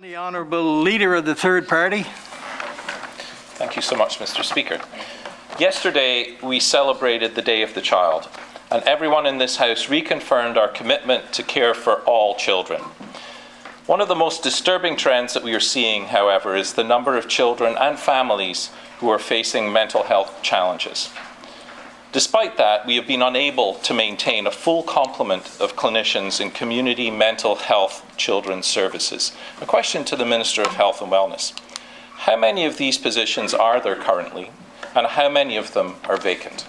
The Honourable Leader of the Third Party. Thank you so much, Mr. Speaker. Yesterday, we celebrated the Day of the Child, and everyone in this House reconfirmed our commitment to care for all children. One of the most disturbing trends that we are seeing, however, is the number of children and families who are facing mental health challenges. Despite that, we have been unable to maintain a full complement of clinicians in community mental health children's services. A question to the Minister of Health and Wellness. How many of these positions are there currently, and how many of them are vacant?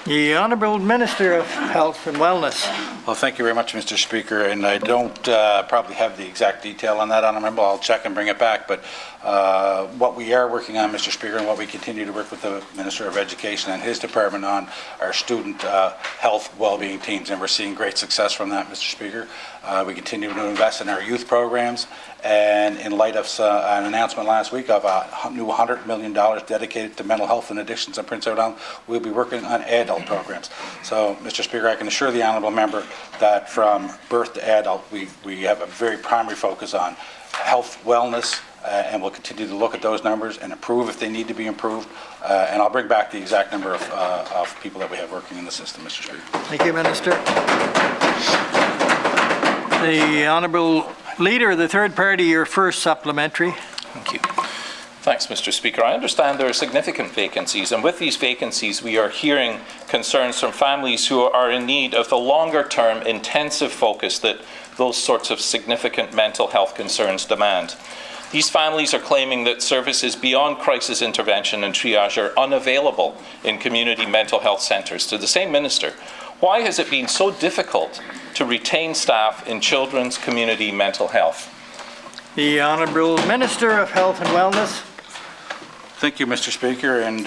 The Honourable Minister of Health and Wellness. Well, thank you very much, Mr. Speaker, and I don't probably have the exact detail on that, Honourable. I'll check and bring it back, but what we are working on, Mr. Speaker, and what we continue to work with the Minister of Education and his department on are student health well-being teams, and we're seeing great success from that, Mr. Speaker. We continue to invest in our youth programs, and in light of an announcement last week of a new $100 million dedicated to mental health and addictions in Prince Edward Island, we'll be working on adult programs. So, Mr. Speaker, I can assure the Honourable Member that from birth to adult, we have a very primary focus on health, wellness, and we'll continue to look at those numbers and improve if they need to be improved. And I'll bring back the exact number of people that we have working in the system, Mr. Speaker. Thank you, Minister. The Honourable Leader of the Third Party, your first supplementary. Thank you. Thanks, Mr. Speaker. I understand there are significant vacancies, and with these vacancies, we are hearing concerns from families who are in need of the longer-term intensive focus that those sorts of significant mental health concerns demand. These families are claiming that services beyond crisis intervention and triage are unavailable in community mental health centres. To the same Minister, why has it been so difficult to retain staff in children's community mental health? The Honourable Minister of Health and Wellness. Thank you, Mr. Speaker. And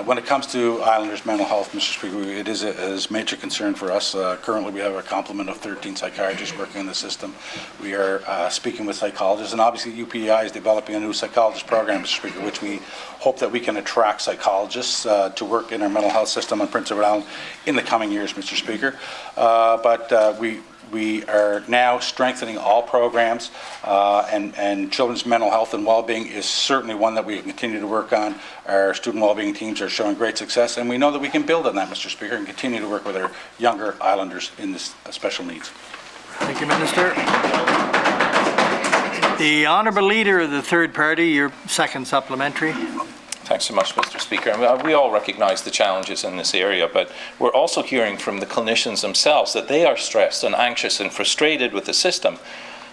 when it comes to Islanders' mental health, Mr. Speaker, it is a major concern for us. Currently, we have a complement of 13 psychiatrists working in the system. We are speaking with psychologists, and obviously UPEI is developing a new psychologist program, Mr. Speaker, which we hope that we can attract psychologists to work in our mental health system on Prince Edward Island in the coming years, Mr. Speaker. We are now strengthening all programs, and children's mental health and well-being is certainly one that we continue to work on. Our student well-being teams are showing great success, and we know that we can build on that, Mr. Speaker, and continue to work with our younger Islanders in this special needs. Thank you, Minister. The Honourable Leader of the Third Party, your second supplementary. Thanks so much, Mr. Speaker. We all recognise the challenges in this area, but we're also hearing from the clinicians themselves that they are stressed and anxious and frustrated with the system,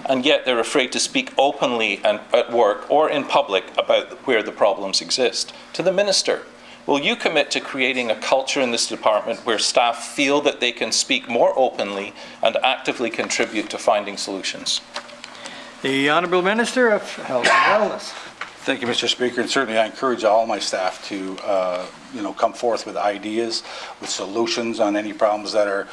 and yet they're afraid to speak openly and at work or in public about where the problems exist. To the Minister, will you commit to creating a culture in this department where staff feel that they can speak more openly and actively contribute to finding solutions? The Honourable Minister of Health and Wellness. Thank you, Mr. Speaker, and certainly I encourage all my staff to, come forth with ideas, with solutions on any problems that are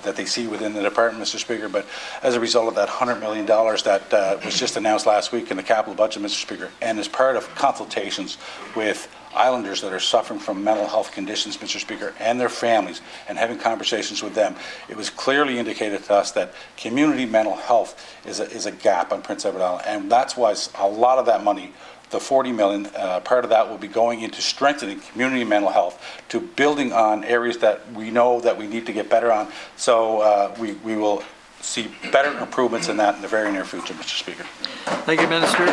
that they see within the department, Mr. Speaker. But as a result of that $100 million that was just announced last week in the capital budget, Mr. Speaker, and as part of consultations with Islanders that are suffering from mental health conditions, Mr. Speaker, and their families, and having conversations with them, it was clearly indicated to us that community mental health is a gap on Prince Edward Island, and that's why a lot of that money, the $40 million, part of that will be going into strengthening community mental health, to building on areas that we know that we need to get better on. So we will see better improvements in that in the very near future, Mr. Speaker. Thank you, Minister.